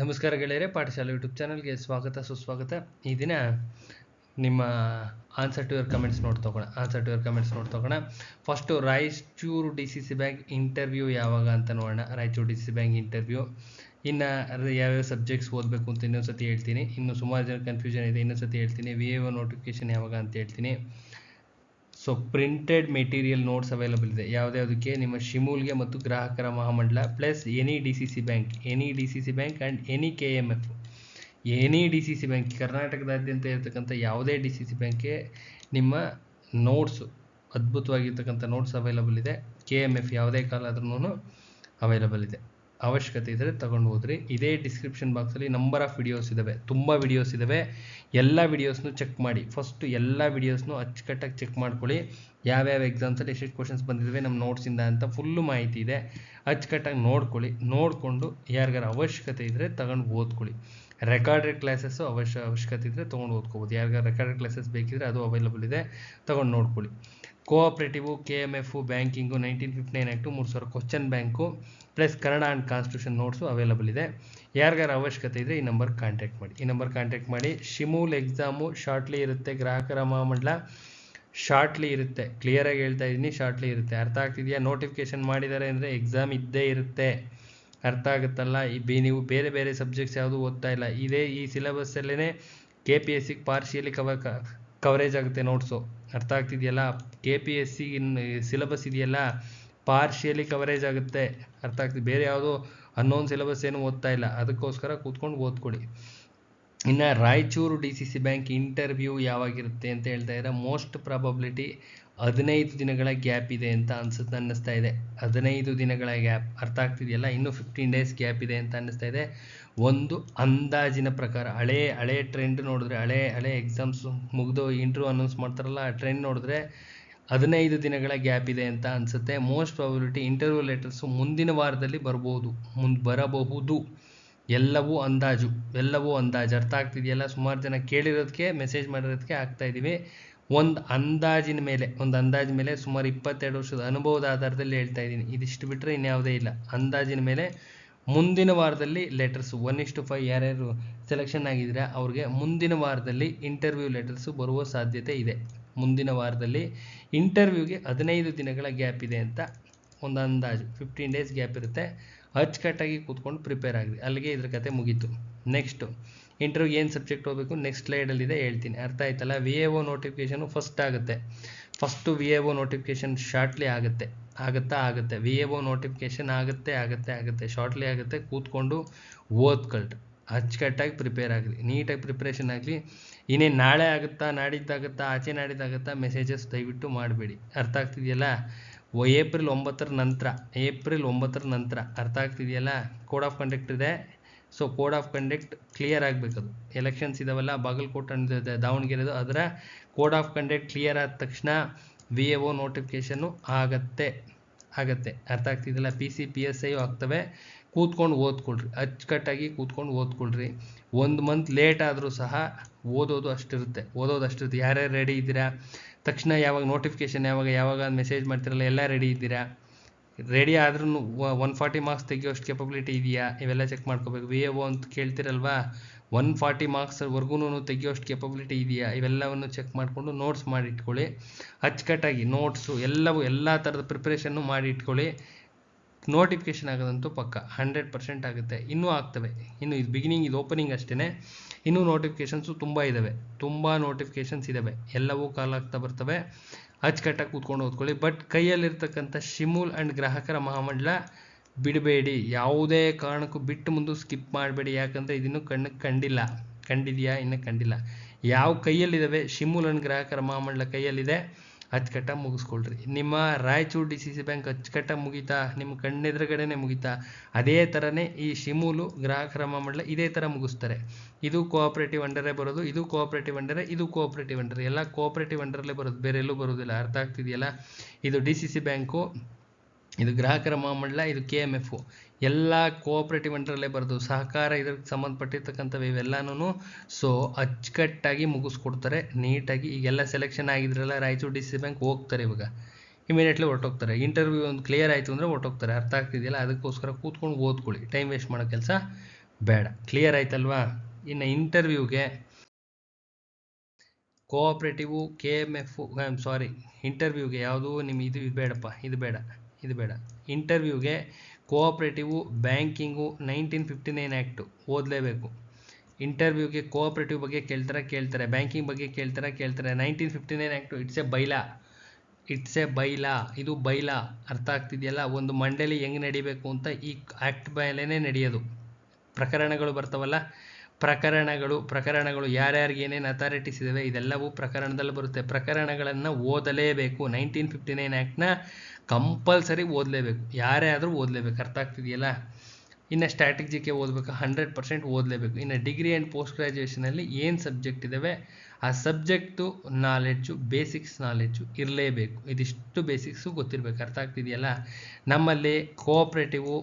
ನಮಸ್ಕಾರ ಗೆಳೆಯರೆ, ಪಾಠಶಾಲೆ ಯೂಟ್ಯೂಬ್ ಚಾನಲ್ಗೆ ಸ್ವಾಗತ ಸುಸ್ವಾಗತ. ಈ ದಿನ ನಿಮ್ಮ ಆನ್ಸರ್ ಟು ಯುವರ್ ಕಮೆಂಟ್ಸ್ ನೋಡ್ತೋಗೋಣ. First Raichur DCC bank interview ಯಾವಾಗ ಅಂತ ನೋಡೋಣ. ರಾಯಚೂರು DCC ಬ್ಯಾಂಕ್ ಇಂಟರ್ವ್ಯೂ ಇನ್ನು ಯಾವ್ಯಾವ ಸಬ್ಜೆಕ್ಟ್ಸ್ ಓದಬೇಕು ಅಂತ ಇನ್ನೊಂದ್ಸತಿ ಹೇಳ್ತೀನಿ. ಇನ್ನು ಸುಮಾರು ಜನ ಕನ್ಫ್ಯೂಷನ್ ಇದೆ, ಇನ್ನೊಂದ್ಸತಿ ಹೇಳ್ತೀನಿ. VAO ನೋಟಿಫಿಕೇಶನ್ ಯಾವಾಗ ಅಂತ ಹೇಳ್ತೀನಿ. So printed material notes available ಇದೆ ಯಾವುದ್ಯಾವುದಕ್ಕೆ, ನಿಮ್ಮ ಶಿಮೂಲ್ಗೆ ಮತ್ತು ಗ್ರಾಹಕರ ಮಹಾಮಂಡಲ plus any DCC bank and any KMF. Any DCC bank, ಕರ್ನಾಟಕದಾದ್ಯಂತ ಇರತಕ್ಕಂಥ ಯಾವುದೇ DCC ಬ್ಯಾಂಕ್ಗೆ ನಿಮ್ಮ ನೋಟ್ಸು, ಅದ್ಭುತವಾಗಿರ್ತಕ್ಕಂಥ ನೋಟ್ಸ್ ಅವೈಲಬಲ್ ಇದೆ. KMF ಯಾವುದೇ ಕಾಲ ಆದ್ರೂ ಅವೈಲಬಲ್ ಇದೆ. ಅವಶ್ಯಕತೆ ಇದ್ದರೆ ತಗೊಂಡು ಹೋದ್ರಿ. ಇದೇ ಡಿಸ್ಕ್ರಿಪ್ಷನ್ ಬಾಕ್ಸಲ್ಲಿ ನಂಬರ್ ಆಫ್ ವಿಡಿಯೋಸ್ ಇದ್ದಾವೆ, ತುಂಬ ವಿಡಿಯೋಸ್ ಇದ್ದಾವೆ. ಎಲ್ಲ ವಿಡಿಯೋಸ್ನು ಚೆಕ್ ಮಾಡಿ. ಫಸ್ಟು ಎಲ್ಲ ವಿಡಿಯೋಸ್ನು ಅಚ್ಚುಕಟ್ಟಾಗಿ ಚೆಕ್ ಮಾಡ್ಕೊಳ್ಳಿ. ಯಾವ್ಯಾವ ಎಕ್ಸಾಮ್ಸಲ್ಲಿ ಎಷ್ಟೆಷ್ಟು ಕ್ವಶನ್ಸ್ ಬಂದಿದ್ದಾವೆ ನಮ್ಮ ನೋಟ್ಸಿಂದ ಅಂತ ಫುಲ್ಲು ಮಾಹಿತಿ ಇದೆ. ಅಚ್ಚುಕಟ್ಟಾಗಿ ನೋಡ್ಕೊಳ್ಳಿ. ನೋಡಿಕೊಂಡು ಯಾರಿಗಾರ ಅವಶ್ಯಕತೆ ಇದ್ದರೆ ತಗೊಂಡು ಓದ್ಕೊಳ್ಳಿ. ರೆಕಾರ್ಡೆಡ್ ಕ್ಲಾಸಸ್ಸು ಅವಶ್ಯಕತೆ ಇದ್ದರೆ ತೊಗೊಂಡು ಓದ್ಕೋಬೋದು. ಯಾರಿಗಾರ ರೆಕಾರ್ಡೆಡ್ ಕ್ಲಾಸಸ್ ಬೇಕಿದ್ರೆ ಅದು ಅವೈಲಬಲ್ ಇದೆ, ತಗೊಂಡು ನೋಡ್ಕೊಳ್ಳಿ. Cooperative, KMF, banking, 1959 act, 3000 question bank plus Kannada and constitution notes available ಇದೆ. ಯಾರಿಗಾರ ಅವಶ್ಯಕತೆ ಇದ್ದರೆ ಈ ನಂಬರ್ ಕಾಂಟ್ಯಾಕ್ಟ್ ಮಾಡಿ. ಶಿಮೂಲ್ ಎಕ್ಸಾಮು ಶಾರ್ಟ್ಲಿ ಇರುತ್ತೆ, ಗ್ರಾಹಕರ ಮಹಾಮಂಡಲ ಶಾರ್ಟ್ಲಿ ಇರುತ್ತೆ. ಕ್ಲಿಯರಾಗಿ ಹೇಳ್ತಾ ಇದ್ದೀನಿ, ಶಾರ್ಟ್ಲಿ ಇರುತ್ತೆ. ಅರ್ಥ ಆಗ್ತಿದೆಯಾ? ನೋಟಿಫಿಕೇಶನ್ ಮಾಡಿದ್ದಾರೆ ಅಂದರೆ ಎಕ್ಸಾಮ್ ಇದ್ದೇ ಇರುತ್ತೆ. ಅರ್ಥ ಆಗುತ್ತಲ್ಲ? ನೀವು ಬೇರೆ ಬೇರೆ ಸಬ್ಜೆಕ್ಟ್ಸ್ ಯಾವುದು ಓದ್ತಾ ಇಲ್ಲ. ಈ ಸಿಲೆಬಸ್ಸಲ್ಲೇ KPSCಗೆ ಪಾರ್ಶಿಯಲಿ ಕವರೇಜ್ ಆಗುತ್ತೆ ನೋಟ್ಸು. ಅರ್ಥ ಆಗ್ತಿದೆಯಲ್ಲ? KPSC ಸಿಲೆಬಸ್ ಇದೆಯಲ್ಲ, ಪಾರ್ಶಿಯಲಿ ಕವರೇಜ್ ಆಗುತ್ತೆ. ಅರ್ಥ ಆಗ್ತಿದೆ? ಬೇರೆ ಯಾವುದೋ ಅನ್ನೋನ್ ಸಿಲೆಬಸ್ ಏನು ಓದ್ತಾ ಇಲ್ಲ, ಅದಕ್ಕೋಸ್ಕರ ಕೂತ್ಕೊಂಡು ಓದ್ಕೊಳ್ಳಿ. ಇನ್ನು ರಾಯಚೂರು DCC ಬ್ಯಾಂಕ್ ಇಂಟರ್ವ್ಯೂ ಯಾವಾಗಿರುತ್ತೆ ಅಂತ ಹೇಳ್ತಾ ಇದ್ದಾರೆ. ಮೋಸ್ಟ್ ಪ್ರಾಬಬಿಲಿಟಿ 15 ದಿನಗಳ ಗ್ಯಾಪ್ ಇದೆ ಅಂತ ಅನ್ನಿಸ್ತಾ ಇದೆ. 15 ದಿನಗಳ ಗ್ಯಾಪ್. ಅರ್ಥ ಆಗ್ತಿದೆಯಲ್ಲ? ಇನ್ನೂ 15 ಡೇಸ್ ಗ್ಯಾಪ್ ಇದೆ ಅಂತ ಅನ್ನಿಸ್ತಾ ಇದೆ. ಒಂದು ಅಂದಾಜಿನ ಪ್ರಕಾರ ಹಳೆ ಟ್ರೆಂಡ್ ನೋಡಿದ್ರೆ, ಹಳೆ ಎಕ್ಸಾಮ್ಸ್ ಮುಗಿದು ಇಂಟರ್ವ್ಯೂ ಅನೌನ್ಸ್ ಮಾಡ್ತಾರಲ್ಲ, ಆ ಟ್ರೆಂಡ್ ನೋಡಿದ್ರೆ 15 ದಿನಗಳ ಗ್ಯಾಪ್ ಇದೆ ಅಂತ ಅನಿಸುತ್ತೆ. ಮೋಸ್ಟ್ ಪ್ರಾಬಬಿಲಿಟಿ ಇಂಟರ್ವ್ಯೂ ಲೆಟರ್ಸು ಮುಂದಿನ ವಾರದಲ್ಲಿ ಬರಬಹುದು. ಎಲ್ಲವೂ ಅಂದಾಜು. ಅರ್ಥ ಆಗ್ತಿದೆಯಲ್ಲ? ಸುಮಾರು ಜನ ಕೇಳಿರೋದಕ್ಕೆ, ಮೆಸೇಜ್ ಮಾಡಿರೋದಕ್ಕೆ ಆಗ್ತಾ ಇದ್ದೀವಿ. ಒಂದು ಅಂದಾಜಿನ ಮೇಲೆ ಸುಮಾರು 22 ವರ್ಷದ ಅನುಭವದ ಆಧಾರದಲ್ಲಿ ಹೇಳ್ತಾ ಇದ್ದೀನಿ. ಇದಿಷ್ಟು ಬಿಟ್ಟರೆ ಇನ್ಯಾವುದೇ ಇಲ್ಲ. ಅಂದಾಜಿನ ಮೇಲೆ ಮುಂದಿನ ವಾರದಲ್ಲಿ ಲೆಟರ್ಸು 1:5 ಯಾರ್ಯಾರು ಸೆಲೆಕ್ಷನ್ ಆಗಿದ್ದೀರಾ ಅವ್ರಿಗೆ ಮುಂದಿನ ವಾರದಲ್ಲಿ ಇಂಟರ್ವ್ಯೂ ಲೆಟರ್ಸು ಬರುವ ಸಾಧ್ಯತೆ ಇದೆ. ಮುಂದಿನ ವಾರದಲ್ಲಿ ಇಂಟರ್ವ್ಯೂಗೆ 15 ದಿನಗಳ ಗ್ಯಾಪ್ ಇದೆ ಅಂತ ಒಂದು ಅಂದಾಜು. 15 ಡೇಸ್ ಗ್ಯಾಪ್ ಇರುತ್ತೆ. ಅಚ್ಚುಕಟ್ಟಾಗಿ ಕೂತ್ಕೊಂಡು ಪ್ರಿಪೇರ್ ಆಗಿದೆ. ಅಲ್ಲಿಗೆ ಇದ್ರ ಕತೆ ಮುಗೀತು. ನೆಕ್ಸ್ಟು ಇಂಟರ್ವ್ಯೂಗೆ ಏನು ಸಬ್ಜೆಕ್ಟ್ ಹೋಗಬೇಕು ನೆಕ್ಸ್ಟ್ ಸ್ಲೈಡಲ್ಲಿದೆ, ಹೇಳ್ತೀನಿ. ಅರ್ಥ ಆಯ್ತಲ್ಲ? VAO notification first VAO notification shortly ಆಗುತ್ತೆ. VAO ನೋಟಿಫಿಕೇಷನ್ ಆಗುತ್ತೆ, ಶಾರ್ಟ್ಲಿ ಆಗುತ್ತೆ. ಕೂತ್ಕೊಂಡು ಓದ್ಕೊಳ್ರಿ, ಅಚ್ಚುಕಟ್ಟಾಗಿ ಪ್ರಿಪೇರ್ ಆಗಲಿ, ನೀಟಾಗಿ ಪ್ರಿಪ್ರೇಷನ್ ಆಗಲಿ. ಇನ್ನೇನು ನಾಳೆ ಆಗುತ್ತಾ, ನಾಡಿದ್ದಾಗುತ್ತಾ, ಆಚೆ ನಾಡಿದ್ದಾಗುತ್ತಾ ಮೆಸೇಜಸ್ ದಯವಿಟ್ಟು ಮಾಡಬೇಡಿ. ಅರ್ಥ ಆಗ್ತಿದೆಯಲ್ಲ? ಏಪ್ರಿಲ್ 9 ನಂತರ ಅರ್ಥ ಆಗ್ತಿದೆಯಲ್ಲ? ಕೋಡ್ ಆಫ್ ಕಂಡಕ್ಟ್ ಇದೆ. So code of conduct clear ಆಗಬೇಕದು. ಎಲೆಕ್ಷನ್ಸ್ ಇದಾವಲ್ಲ, ಬಾಗಲಕೋಟೆ ಅಂಡ್ ದಾವಣಗೆರೆದು, ಅದರ ಕೋಡ್ ಆಫ್ ಕಂಡಕ್ಟ್ ಕ್ಲಿಯರ್ ಆದ ತಕ್ಷಣ VAO ನೋಟಿಫಿಕೇಷನ್ನು ಆಗುತ್ತೆ. ಅರ್ಥ ಆಗ್ತಿದೆಯಲ್ಲ? PC PSI ಆಗ್ತವೆ. ಕೂತ್ಕೊಂಡು ಓದ್ಕೊಳ್ರಿ, ಅಚ್ಚುಕಟ್ಟಾಗಿ ಕೂತ್ಕೊಂಡು ಓದ್ಕೊಳ್ರಿ. 1 ಮಂತ್ ಲೇಟ್ ಆದರೂ ಸಹ ಓದೋದು ಅಷ್ಟಿರುತ್ತೆ. ಯಾರ್ಯಾರು ರೆಡಿ ಇದ್ದೀರಾ? ತಕ್ಷಣ ಯಾವಾಗ ನೋಟಿಫಿಕೇಷನ್ ಯಾವಾಗ ಮೆಸೇಜ್ ಮಾಡ್ತಿರಲ್ಲ, ಎಲ್ಲ ರೆಡಿ ಇದ್ದೀರಾ? ರೆಡಿ ಆದ್ರೂ 140 ಮಾರ್ಕ್ಸ್ ತೆಗಿಯೋಷ್ಟು ಕೆಪಬಿಲಿಟಿ ಇದೆಯಾ? ಇವೆಲ್ಲ ಚೆಕ್ ಮಾಡ್ಕೋಬೇಕು. VAO ಅಂತ ಕೇಳ್ತಿರಲ್ವಾ, 140 ಮಾರ್ಕ್ಸ್ವರೆಗೂ ತೆಗಿಯೋಷ್ಟು ಕೆಪಬಿಲಿಟಿ ಇದೆಯಾ? ಇವೆಲ್ಲವನ್ನು ಚೆಕ್ ಮಾಡಿಕೊಂಡು ನೋಟ್ಸ್ ಮಾಡಿ ಇಟ್ಕೊಳ್ಳಿ. ಅಚ್ಚುಕಟ್ಟಾಗಿ ನೋಟ್ಸು ಎಲ್ಲ ಥರದ ಪ್ರಿಪ್ರೇಷನ್ನು ಮಾಡಿ ಇಟ್ಕೊಳ್ಳಿ. ನೋಟಿಫಿಕೇಷನ್ ಆಗೋದಂತೂ ಪಕ್ಕ 100% ಆಗುತ್ತೆ. ಇನ್ನೂ ಆಗ್ತವೆ. ಇನ್ನು ಇದು ಬಿಗಿನಿಂಗ್, ಇದು ಓಪನಿಂಗ್ ಅಷ್ಟೇ. ಇನ್ನೂ ನೋಟಿಫಿಕೇಷನ್ಸು ತುಂಬ ನೋಟಿಫಿಕೇಷನ್ಸ್ ಇದ್ದಾವೆ. ಎಲ್ಲವೂ ಕಾಲಾಗ್ತಾ ಬರ್ತವೆ. ಅಚ್ಚುಕಟ್ಟಾಗಿ ಕೂತ್ಕೊಂಡು ಓದ್ಕೊಳ್ಳಿ. ಬಟ್ ಕೈಯಲ್ಲಿರ್ತಕ್ಕಂಥ ಶಿಮೂಲ್ ಆ್ಯಂಡ್ ಗ್ರಾಹಕರ ಮಹಾಮಂಡಲ ಬಿಡಬೇಡಿ. ಯಾವುದೇ ಕಾರಣಕ್ಕೂ ಬಿಟ್ಟು ಮುಂದೆ ಸ್ಕಿಪ್ ಮಾಡಬೇಡಿ. ಯಾಕಂದರೆ ಇದನ್ನು ಕಂಡಿದೆಯಾ? ಇನ್ನೂ ಕಂಡಿಲ್ಲ. ಯಾವ ಕೈಯಲ್ಲಿದ್ದಾವೆ? ಶಿಮೂಲ್ ಆ್ಯಂಡ್ ಗ್ರಾಹಕರ ಮಹಾಮಂಡಲ ಕೈಯಲ್ಲಿದೆ. ಅಚ್ಚುಕಟ್ಟಾಗಿ ಮುಗಿಸ್ಕೊಳ್ರಿ. ನಿಮ್ಮ ರಾಯಚೂರು DCC ಬ್ಯಾಂಕ್ ಅಚ್ಚುಕಟ್ಟಾಗಿ ಮುಗೀತಾ? ನಿಮ್ಮ ಕಣ್ಣೆದುರುಗಡೆನೇ ಮುಗೀತಾ? ಅದೇ ಥರನೇ ಈ ಶಿಮೂಲು, ಗ್ರಾಹಕರ ಮಹಾಮಂಡಲ ಇದೇ ಥರ ಮುಗಿಸ್ತಾರೆ. ಇದು ಕೋಆಪ್ರೇಟಿವ್ ಅಂಡರೇ ಬರೋದು, ಇದು ಕೋಆಪ್ರೇಟಿವ್ ಅಂಡರ್, ಎಲ್ಲ ಕೋಆಪ್ರೇಟಿವ್ ಅಂಡರಲ್ಲೇ ಬರೋದು, ಬೇರೆ ಎಲ್ಲೂ ಬರೋದಿಲ್ಲ. ಅರ್ಥ ಆಗ್ತಿದೆಯಲ್ಲ? ಇದು DCC ಬ್ಯಾಂಕು, ಇದು ಗ್ರಾಹಕರ ಮಹಾಮಂಡಲ, ಇದು KMF, ಎಲ್ಲ ಕೋಆಪ್ರೇಟಿವ್ ಅಂಡರಲ್ಲೇ ಬರೋದು. ಸಹಕಾರ ಇದಕ್ಕೆ ಸಂಬಂಧಪಟ್ಟಿರ್ತಕ್ಕಂಥವು ಇವೆಲ್ಲನೂ. ಸೊ ಅಚ್ಚುಕಟ್ಟಾಗಿ ಮುಗಿಸ್ಕೊಡ್ತಾರೆ ನೀಟಾಗಿ. ಈಗೆಲ್ಲ ಸೆಲೆಕ್ಷನ್ ಆಗಿದ್ರಲ್ಲ ರಾಯಚೂರು DCC ಬ್ಯಾಂಕ್, ಹೋಗ್ತಾರೆ ಇವಾಗ ಇಮಿಡಿಯೇಟ್ಲಿ ಹೊರಟೋಗ್ತಾರೆ. ಇಂಟರ್ವ್ಯೂ ಒಂದು ಕ್ಲಿಯರ್ ಆಯಿತು ಅಂದರೆ ಹೊರಟೋಗ್ತಾರೆ. ಅರ್ಥ ಆಗ್ತಿದೆಯಲ್ಲ? ಅದಕ್ಕೋಸ್ಕರ ಕೂತ್ಕೊಂಡು ಓದ್ಕೊಳ್ಳಿ. ಟೈಮ್ ವೇಸ್ಟ್ ಮಾಡೋ ಕೆಲಸ ಬೇಡ. ಕ್ಲಿಯರ್ ಆಯ್ತಲ್ವಾ? ಇನ್ನು ಇಂಟರ್ವ್ಯೂಗೆ ಕೋಆಪ್ರೇಟಿವು KMF ಸಾರಿ ಇಂಟರ್ವ್ಯೂಗೆ ಯಾವುದು ನಿಮ್ಮ ಇದು ಬೇಡಪ್ಪ, ಇದು ಬೇಡ. ಇಂಟರ್ವ್ಯೂಗೆ ಕೋಆಪ್ರೇಟಿವು ಬ್ಯಾಂಕಿಂಗು 1959 ಆ್ಯಕ್ಟು ಓದಲೇಬೇಕು. ಇಂಟರ್ವ್ಯೂಗೆ ಕೋಆಪ್ರೇಟಿವ್ ಬಗ್ಗೆ ಕೇಳ್ತಾರೆ, ಬ್ಯಾಂಕಿಂಗ್ ಬಗ್ಗೆ ಕೇಳ್ತಾರೆ. 1959 ಆ್ಯಕ್ಟು ಇಟ್ಸ್ ಎ ಬೈಲಾ, ಇದು ಬೈಲಾ. ಅರ್ಥ ಆಗ್ತಿದೆಯಲ್ಲ? ಒಂದು ಮಂಡಳಿ ಹೆಂಗೆ ನಡಿಬೇಕು ಅಂತ ಈ ಆ್ಯಕ್ಟ್ ಮೇಲೇ ನಡೆಯೋದು. ಪ್ರಕರಣಗಳು ಬರ್ತಾವಲ್ಲ, ಪ್ರಕರಣಗಳು ಯಾರ್ಯಾರಿಗೆ ಏನೇನು ಅಥಾರಿಟೀಸ್ ಇದಾವೆ ಇದೆಲ್ಲವೂ ಪ್ರಕರಣದಲ್ಲಿ ಬರುತ್ತೆ. ಪ್ರಕರಣಗಳನ್ನು ಓದಲೇಬೇಕು. 1959 ಆ್ಯಕ್ಟ್ನ ಕಂಪಲ್ಸರಿ ಓದಲೇಬೇಕು, ಯಾರೇ ಆದರೂ ಓದಲೇಬೇಕು. ಅರ್ಥ ಆಗ್ತಿದೆಯಲ್ಲ? ಇನ್ನು ಸ್ಟ್ರಾಟಜಿಗೆ ಓದಬೇಕು, 100% ಓದಲೇಬೇಕು. ಇನ್ನು ಡಿಗ್ರಿ ಆ್ಯಂಡ್ ಪೋಸ್ಟ್ ಗ್ರ್ಯಾಜುಯೇಷನಲ್ಲಿ ಏನು ಸಬ್ಜೆಕ್ಟ್ ಇದ್ದಾವೆ ಆ ಸಬ್ಜೆಕ್ಟು ನಾಲೆಡ್ಜು, ಬೇಸಿಕ್ಸ್ ನಾಲೆಡ್ಜು ಇರಲೇಬೇಕು. ಇದಿಷ್ಟು ಬೇಸಿಕ್ಸು ಗೊತ್ತಿರಬೇಕು. ಅರ್ಥ ಆಗ್ತಿದೆಯಲ್ಲ? ನಮ್ಮಲ್ಲಿ ಕೋಆಪ್ರೇಟಿವು,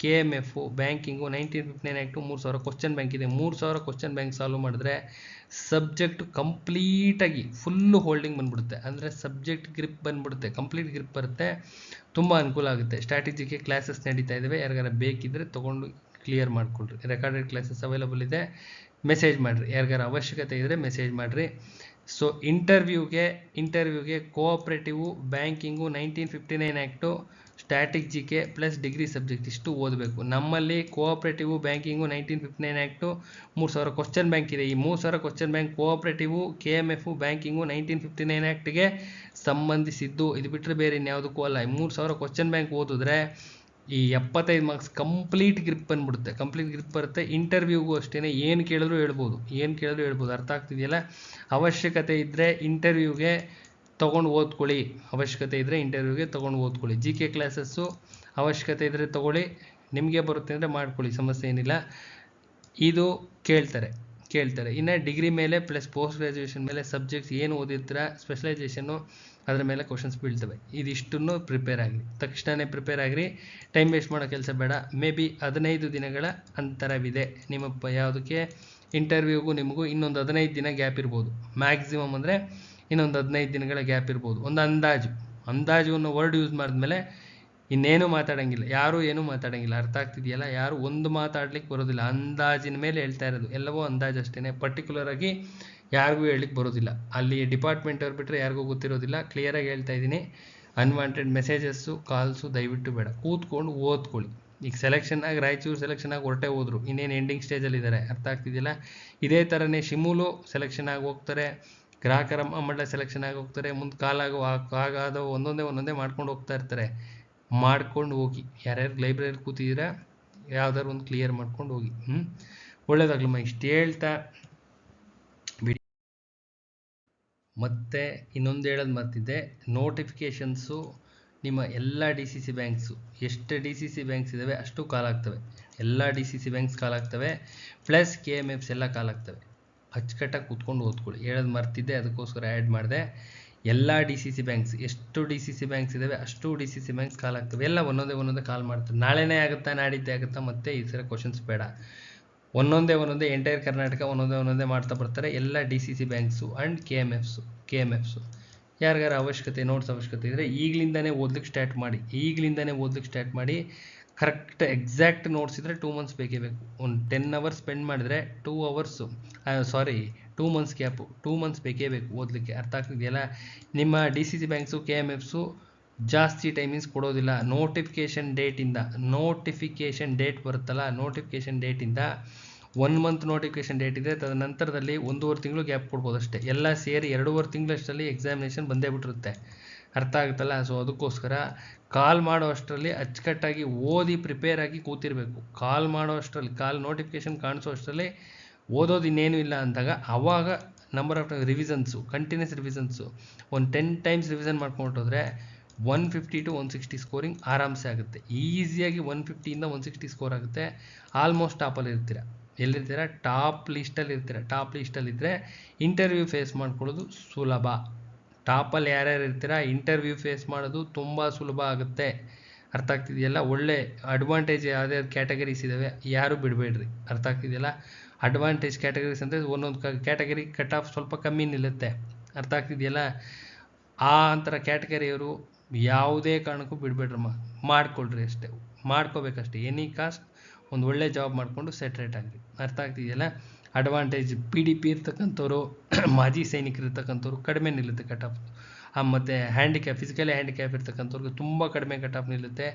KMF, banking 1959 act 3000 question bank ಇದೆ. 3000 ಕ್ವಶನ್ ಬ್ಯಾಂಕ್ ಸಾಲ್ವ್ ಮಾಡಿದ್ರೆ ಸಬ್ಜೆಕ್ಟ್ ಕಂಪ್ಲೀಟಾಗಿ ಫುಲ್ಲು ಹೋಲ್ಡಿಂಗ್ ಬಂದ್ಬಿಡುತ್ತೆ. ಅಂದರೆ ಸಬ್ಜೆಕ್ಟ್ ಗ್ರಿಪ್ ಬಂದ್ಬಿಡುತ್ತೆ, ಕಂಪ್ಲೀಟ್ ಗ್ರಿಪ್ ಬರುತ್ತೆ, ತುಂಬ ಅನುಕೂಲ ಆಗುತ್ತೆ. ಸ್ಟ್ರಾಟಜಿಗೆ ಕ್ಲಾಸಸ್ ನಡೀತಾ ಇದ್ದಾವೆ, ಯಾರಿಗಾರ ಬೇಕಿದ್ದರೆ ತೊಗೊಂಡು ಕ್ಲಿಯರ್ ಮಾಡಿಕೊಡ್ರಿ. ರೆಕಾರ್ಡೆಡ್ ಕ್ಲಾಸಸ್ ಅವೈಲಬಲ್ ಇದೆ, ಮೆಸೇಜ್ ಮಾಡಿರಿ. ಯಾರಿಗಾರ ಅವಶ್ಯಕತೆ ಇದ್ದರೆ ಮೆಸೇಜ್ ಮಾಡಿರಿ. ಸೊ ಇಂಟರ್ವ್ಯೂಗೆ cooperative, banking 1959 act, static GK plus degree subject ಇಷ್ಟು ಓದಬೇಕು. ನಮ್ಮಲ್ಲಿ cooperative, banking 1959 act 3000 question bank ಇದೆ. ಈ 3000 question bank cooperative, KMF, banking 1959 ಆ್ಯಕ್ಟ್ಗೆ ಸಂಬಂಧಿಸಿದ್ದು. ಇದು ಬಿಟ್ಟರೆ ಬೇರೆ ಇನ್ಯಾವುದಕ್ಕೂ ಅಲ್ಲ. 3000 ಕ್ವಶನ್ ಬ್ಯಾಂಕ್ ಓದಿದ್ರೆ ಈ 75 ಮಾರ್ಕ್ಸ್ ಕಂಪ್ಲೀಟ್ ಗ್ರಿಪ್ ಬರುತ್ತೆ. ಇಂಟರ್ವ್ಯೂಗೂ ಅಷ್ಟೇ, ಏನು ಕೇಳಿದ್ರು ಹೇಳ್ಬೋದು. ಅರ್ಥ ಆಗ್ತಿದೆಯಲ್ಲ? ಅವಶ್ಯಕತೆ ಇದ್ದರೆ ಇಂಟರ್ವ್ಯೂಗೆ ತೊಗೊಂಡು ಓದ್ಕೊಳ್ಳಿ. GK ಕ್ಲಾಸಸ್ಸು ಅವಶ್ಯಕತೆ ಇದ್ದರೆ ತೊಗೊಳ್ಳಿ, ನಿಮಗೆ ಬರುತ್ತೆ ಅಂದರೆ ಮಾಡ್ಕೊಳ್ಳಿ, ಸಮಸ್ಯೆ ಏನಿಲ್ಲ. ಇದು ಕೇಳ್ತಾರೆ. ಇನ್ನು ಡಿಗ್ರಿ ಮೇಲೆ ಪ್ಲಸ್ ಪೋಸ್ಟ್ ಗ್ರ್ಯಾಜುಯೇಷನ್ ಮೇಲೆ ಸಬ್ಜೆಕ್ಟ್ಸ್ ಏನು ಓದಿರ್ತೀರ, ಸ್ಪೆಷಲೈಸೇಷನ್ನು, ಅದರ ಮೇಲೆ ಕ್ವಶನ್ಸ್ ಬೀಳ್ತವೆ. ಇದಿಷ್ಟನ್ನು ಪ್ರಿಪೇರ್ ಆಗಿರಿ, ತಕ್ಷಣವೇ ಪ್ರಿಪೇರ್ ಆಗಿರಿ. ಟೈಮ್ ವೇಸ್ಟ್ ಮಾಡೋ ಕೆಲಸ ಬೇಡ. ಮೇ ಬಿ 15 ದಿನಗಳ ಅಂತರವಿದೆ ನಿಮ್ಮ ಯಾವುದಕ್ಕೆ ಇಂಟರ್ವ್ಯೂಗೂ ನಿಮಗೂ. ಇನ್ನೊಂದು 15 ದಿನ ಗ್ಯಾಪ್ ಇರ್ಬೋದು, ಮ್ಯಾಕ್ಸಿಮಮ್ ಅಂದರೆ ಇನ್ನೊಂದು 15 ದಿನಗಳ ಗ್ಯಾಪ್ ಇರ್ಬೋದು. ಒಂದು ಅಂದಾಜು ಅನ್ನೋ ವರ್ಡ್ ಯೂಸ್ ಮಾಡಿದ್ಮೇಲೆ ಇನ್ನೇನು ಮಾತಾಡೋಂಗಿಲ್ಲ, ಯಾರೂ ಏನೂ ಮಾತಾಡೋಂಗಿಲ್ಲ. ಅರ್ಥ ಆಗ್ತಿದೆಯಲ್ಲ? ಯಾರು ಒಂದು ಮಾತಾಡ್ಲಿಕ್ಕೆ ಬರೋದಿಲ್ಲ. ಅಂದಾಜಿನ ಮೇಲೆ ಹೇಳ್ತಾ ಇರೋದು, ಎಲ್ಲವೂ ಅಂದಾಜು ಅಷ್ಟೇ. ಪರ್ಟಿಕ್ಯುಲರ್ ಆಗಿ ಯಾರಿಗೂ ಹೇಳಲಿಕ್ಕೆ ಬರೋದಿಲ್ಲ. ಅಲ್ಲಿ ಡಿಪಾರ್ಟ್ಮೆಂಟ್ ಅವ್ರು ಬಿಟ್ಟರೆ ಯಾರಿಗೂ ಗೊತ್ತಿರೋದಿಲ್ಲ. ಕ್ಲಿಯರಾಗಿ ಹೇಳ್ತಾ ಇದ್ದೀನಿ. ಅನ್ವಾಂಟೆಡ್ ಮೆಸೇಜಸ್ಸು, ಕಾಲ್ಸು ದಯವಿಟ್ಟು ಬೇಡ. ಕೂತ್ಕೊಂಡು ಓದ್ಕೊಳ್ಳಿ. ಈಗ ರಾಯಚೂರು ಸೆಲೆಕ್ಷನ್ ಆಗಿ ಹೊರಟೆ ಹೋದ್ರು, ಇನ್ನೇನು ಎಂಡಿಂಗ್ ಸ್ಟೇಜಲ್ಲಿದ್ದಾರೆ. ಅರ್ಥ ಆಗ್ತಿದೆಯಲ್ಲ? ಇದೇ ಥರನೇ ಶಿಮೂಲು ಸೆಲೆಕ್ಷನ್ ಆಗಿ ಹೋಗ್ತಾರೆ, ಗ್ರಾಹಕರ ಮಂಡಳ ಸೆಲೆಕ್ಷನ್ ಆಗಿ ಹೋಗ್ತಾರೆ. ಮುಂದೆ ಕಾಲಾಗ ಒಂದೊಂದೇ ಮಾಡ್ಕೊಂಡು ಹೋಗ್ತಾ ಇರ್ತಾರೆ. ಮಾಡ್ಕೊಂಡು ಹೋಗಿ. ಯಾರ್ಯಾರು ಲೈಬ್ರರಿ ಕೂತಿದ್ದೀರಾ ಯಾವ್ದಾದ್ರು ಒಂದು ಕ್ಲಿಯರ್ ಮಾಡ್ಕೊಂಡು ಹೋಗಿ. ಒಳ್ಳೇದಾಗ್ಲಮ್ಮ. ಇಷ್ಟು ಹೇಳ್ತಾ ಮತ್ತೆ ಇನ್ನೊಂದು ಹೇಳೋದು ಮರ್ತಿದ್ದೆ. ನೋಟಿಫಿಕೇಷನ್ಸು ನಿಮ್ಮ ಎಲ್ಲ DCC ಬ್ಯಾಂಕ್ಸು, ಎಷ್ಟು DCC ಬ್ಯಾಂಕ್ಸ್ ಇದ್ದಾವೆ ಅಷ್ಟು ಕಾಲ್ ಆಗ್ತವೆ. ಎಲ್ಲ DCC ಬ್ಯಾಂಕ್ಸ್ ಕಾಲ್ ಆಗ್ತವೆ, ಪ್ಲಸ್ KMFs ಎಲ್ಲ ಕಾಲ್ ಆಗ್ತವೆ. ಅಚ್ಚುಕಟ್ಟಾಗಿ ಕೂತ್ಕೊಂಡು ಓದ್ಕೊಳ್ಳಿ. ಹೇಳೋದು ಮರ್ತಿದ್ದೆ, ಅದಕ್ಕೋಸ್ಕರ ಆ್ಯಡ್ ಮಾಡಿದೆ. ಎಲ್ಲ DCC ಬ್ಯಾಂಕ್ಸ್, ಎಷ್ಟು DCC ಬ್ಯಾಂಕ್ಸ್ ಇದ್ದಾವೆ ಅಷ್ಟು DCC ಬ್ಯಾಂಕ್ಸ್ ಕಾಲ್ ಆಗ್ತವೆ. ಎಲ್ಲ ಒಂದೊಂದೇ ಕಾಲ್ ಮಾಡ್ತಾರೆ. ನಾಳೆನೇ ಆಗುತ್ತಾ, ನಾಡಿದ್ದೇ ಆಗುತ್ತಾ, ಮತ್ತೆ ಈ ಥರ ಕ್ವಶನ್ಸ್ ಬೇಡ. ಒಂದೊಂದೇ ಎಂಟೈರ್ ಕರ್ನಾಟಕ ಒಂದೊಂದೇ ಮಾಡ್ತಾ ಬರ್ತಾರೆ. ಎಲ್ಲ DCC ಬ್ಯಾಂಕ್ಸು ಆ್ಯಂಡ್ KMFs. ಯಾರಿಗಾರ ನೋಟ್ಸ್ ಅವಶ್ಯಕತೆ ಇದ್ದರೆ ಈಗಲಿಂದನೇ ಓದ್ಲಿಕ್ಕೆ ಸ್ಟಾರ್ಟ್ ಮಾಡಿ. ಕರೆಕ್ಟ್ ಎಕ್ಸಾಕ್ಟ್ ನೋಟ್ಸ್ ಇದ್ದರೆ 2 ಮಂತ್ಸ್ ಬೇಕೇ ಬೇಕು. ಒಂದು 10 ಅವರ್ಸ್ ಸ್ಪೆಂಡ್ ಮಾಡಿದ್ರೆ 2 ಮಂತ್ಸ್ ಗ್ಯಾಪು, 2 ಮಂತ್ಸ್ ಬೇಕೇ ಬೇಕು ಓದಲಿಕ್ಕೆ. ಅರ್ಥ ಆಗ್ತಿದೆಯಲ್ಲ? ನಿಮ್ಮ DCC ಬ್ಯಾಂಕ್ಸು, KMFಸು ಜಾಸ್ತಿ ಟೈಮಿಂಗ್ಸ್ ಕೊಡೋದಿಲ್ಲ. ನೋಟಿಫಿಕೇಷನ್ ಡೇಟ್ ಬರುತ್ತಲ್ಲ, ನೋಟಿಫಿಕೇಷನ್ ಡೇಟಿಂದ 1 ಮಂತ್ ನೋಟಿಫಿಕೇಷನ್ ಡೇಟ್ ಇದೆ. ತದನಂತರದಲ್ಲಿ 1.5 ತಿಂಗಳು ಗ್ಯಾಪ್ ಕೊಡ್ಬೋದು ಅಷ್ಟೇ. ಎಲ್ಲ ಸೇರಿ 2.5 ತಿಂಗಳಷ್ಟರಲ್ಲಿ ಎಕ್ಸಾಮಿನೇಷನ್ ಬಂದೇ ಬಿಟ್ಟಿರುತ್ತೆ. ಅರ್ಥ ಆಗುತ್ತಲ್ಲ? ಸೊ ಅದಕ್ಕೋಸ್ಕರ ಕಾಲ್ ಮಾಡೋ ಅಷ್ಟರಲ್ಲಿ ಅಚ್ಚುಕಟ್ಟಾಗಿ ಓದಿ ಪ್ರಿಪೇರ್ ಆಗಿ ಕೂತಿರಬೇಕು. ಕಾಲ್ ನೋಟಿಫಿಕೇಷನ್ ಕಾಣಿಸೋ ಅಷ್ಟರಲ್ಲಿ ಓದೋದು ಇನ್ನೇನು ಇಲ್ಲ ಅಂದಾಗ ಅವಾಗ ನಂಬರ್ ಆಫ್ ರಿವಿಷನ್ಸು, ಕಂಟಿನ್ಯೂಸ್ ರಿವಿಷನ್ಸು ಒಂದು 10 ಟೈಮ್ಸ್ ರಿವಿಷನ್ ಮಾಡ್ಕೊಂಡೋದ್ರೆ 150 to 160 ಸ್ಕೋರಿಂಗ್ ಆರಾಮ್ಸೆ ಆಗುತ್ತೆ. ಈಸಿಯಾಗಿ 150ಇಂದ 160 ಸ್ಕೋರ್ ಆಗುತ್ತೆ. ಆಲ್ಮೋಸ್ಟ್ ಟಾಪಲ್ಲಿ ಎಲ್ಲಿರ್ತೀರ? ಟಾಪ್ ಲಿಸ್ಟಲ್ಲಿದ್ದರೆ ಇಂಟರ್ವ್ಯೂ ಫೇಸ್ ಮಾಡ್ಕೊಳ್ಳೋದು ಸುಲಭ. ಟಾಪಲ್ಲಿ ಯಾರ್ಯಾರು ಇರ್ತೀರಾ ಇಂಟರ್ವ್ಯೂ ಫೇಸ್ ಮಾಡೋದು ತುಂಬ ಸುಲಭ ಆಗುತ್ತೆ. ಅರ್ಥ ಆಗ್ತಿದೆಯಲ್ಲ? ಒಳ್ಳೆ ಅಡ್ವಾಂಟೇಜ್ ಯಾವ್ಯಾವ ಕ್ಯಾಟಗರೀಸ್ ಇದ್ದಾವೆ ಯಾರು ಬಿಡಬೇಡ್ರಿ. ಅರ್ಥ ಆಗ್ತಿದೆಯಲ್ಲ? ಅಡ್ವಾಂಟೇಜ್ ಕ್ಯಾಟಗರೀಸ್ ಅಂದರೆ ಒಂದೊಂದು ಕ್ಯಾಟಗರಿ ಕಟ್ ಆಫ್ ಸ್ವಲ್ಪ ಕಮ್ಮಿ ನಿಲ್ಲುತ್ತೆ. ಅರ್ಥ ಆಗ್ತಿದೆಯಲ್ಲ? ಆ ಅಂತರ ಕ್ಯಾಟಗರಿಯವರು ಯಾವುದೇ ಕಾರಣಕ್ಕೂ ಬಿಡಬೇಡ್ರಮ್ಮ, ಮಾಡ್ಕೊಳ್ರಿ ಅಷ್ಟೇ, ಮಾಡ್ಕೋಬೇಕಷ್ಟೇ. ಎನಿ ಕಾಸ್ಟ್ ಒಂದು ಒಳ್ಳೆ ಜಾಬ್ ಮಾಡಿಕೊಂಡು ಸೆಟ್ರೇಟ್ ಆಗಿರಿ. ಅರ್ಥ ಆಗ್ತಿದೆಯಲ್ಲ? ಅಡ್ವಾಂಟೇಜ್ PDP ಇರ್ತಕ್ಕಂಥವ್ರು ಮಾಜಿ ಸೈನಿಕರು ಇರ್ತಕ್ಕಂಥವ್ರು ಕಡಿಮೆ ನಿಲ್ಲುತ್ತೆ ಕಟ್ ಆಫ್. ಮತ್ತು ಹ್ಯಾಂಡಿಕ್ಯಾಪ್, ಫಿಸಿಕಲಿ ಹ್ಯಾಂಡಿಕ್ಯಾಪ್ ಇರ್ತಕ್ಕಂಥವ್ರಿಗೆ ತುಂಬ ಕಡಿಮೆ ಕಟ್ ಆಫ್ ನಿಲ್ಲುತ್ತೆ.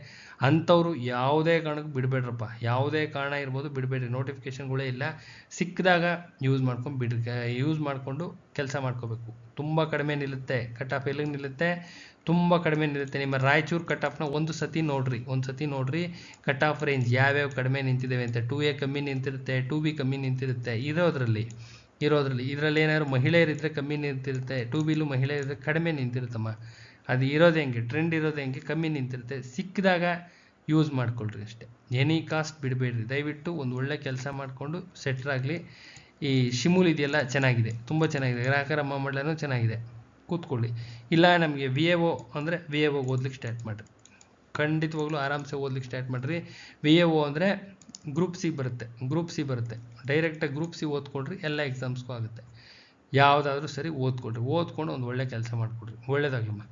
ಅಂಥವ್ರು ಯಾವುದೇ ಕಾರಣಕ್ಕೂ ಬಿಡಬೇಡ್ರಪ್ಪ, ಯಾವುದೇ ಕಾರಣ ಇರ್ಬೋದು ಬಿಡಬೇಡ್ರಿ. ನೋಟಿಫಿಕೇಷನ್ಗಳೇ ಇಲ್ಲ, ಸಿಕ್ಕಿದಾಗ ಯೂಸ್ ಮಾಡ್ಕೊಂಡು ಬಿಡ್ರಿ, ಯೂಸ್ ಮಾಡಿಕೊಂಡು ಕೆಲಸ ಮಾಡ್ಕೋಬೇಕು. ತುಂಬ ಕಡಿಮೆ ನಿಲ್ಲುತ್ತೆ ಕಟ್ ಆಫ್. ಎಲ್ಲಿಗೆ ನಿಲ್ಲುತ್ತೆ? ತುಂಬ ಕಡಿಮೆ ನಿಲ್ಲುತ್ತೆ. ನಿಮ್ಮ ರಾಯಚೂರು ಕಟ್ ಆಫ್ನ ಒಂದು ಸತಿ ನೋಡ್ರಿ ಕಟ್ ಆಫ್ ರೇಂಜ್ ಯಾವ್ಯಾವ ಕಡಿಮೆ ನಿಂತಿದ್ದೇವೆ ಅಂತ. 2A ಕಮ್ಮಿ ನಿಂತಿರುತ್ತೆ, 2B ಕಮ್ಮಿ ನಿಂತಿರುತ್ತೆ. ಇದರಲ್ಲಿ ಏನಾದ್ರು ಮಹಿಳೆಯರಿದ್ದರೆ ಕಮ್ಮಿ ನಿಂತಿರುತ್ತೆ, 2Bಲೂ ಮಹಿಳೆಯರಿದ್ದರೆ ಕಡಿಮೆ ನಿಂತಿರುತ್ತಮ್ಮ. ಅದು ಇರೋದು ಹೆಂಗೆ, ಟ್ರೆಂಡ್ ಇರೋದು ಹೆಂಗೆ, ಕಮ್ಮಿ ನಿಂತಿರುತ್ತೆ. ಸಿಕ್ಕಿದಾಗ ಯೂಸ್ ಮಾಡ್ಕೊಳ್ರಿ ಅಷ್ಟೇ. ಎನಿ ಕಾಸ್ಟ್ ಬಿಡಬೇಡ್ರಿ. ದಯವಿಟ್ಟು ಒಂದು ಒಳ್ಳೆ ಕೆಲಸ ಮಾಡಿಕೊಂಡು ಸೆಟ್ರಾಗಲಿ. ಈ ಶಿಮೂಲ್ ಇದೆಯಲ್ಲ ಚೆನ್ನಾಗಿದೆ, ತುಂಬ ಚೆನ್ನಾಗಿದೆ. ಗ್ರಾಹಕರ ಮಾಮೂಲೂ ಚೆನ್ನಾಗಿದೆ, ಕೂತ್ಕೊಳ್ಳಿ. ಇಲ್ಲ ನಮಗೆ VAO ಅಂದರೆ VAO ಓದ್ಲಿಕ್ಕೆ ಸ್ಟಾರ್ಟ್ ಮಾಡಿರಿ. ಖಂಡಿತವಾಗ್ಲೂ ಆರಾಮ್ಸೆ ಓದ್ಲಿಕ್ಕೆ ಸ್ಟಾರ್ಟ್ ಮಾಡಿರಿ. VAO ಅಂದರೆ ಗ್ರೂಪ್ ಸಿ ಬರುತ್ತೆ. ಡೈರೆಕ್ಟಾಗಿ ಗ್ರೂಪ್ ಸಿ ಓದ್ಕೊಳ್ರಿ, ಎಲ್ಲ ಎಕ್ಸಾಮ್ಸ್ಗೂ ಆಗುತ್ತೆ. ಯಾವುದಾದ್ರೂ ಸರಿ ಓದ್ಕೊಂಡು ಒಂದು ಒಳ್ಳೆ ಕೆಲಸ ಮಾಡಿಕೊಡ್ರಿ. ಒಳ್ಳೆಯದಾಗಲಮ್ಮ.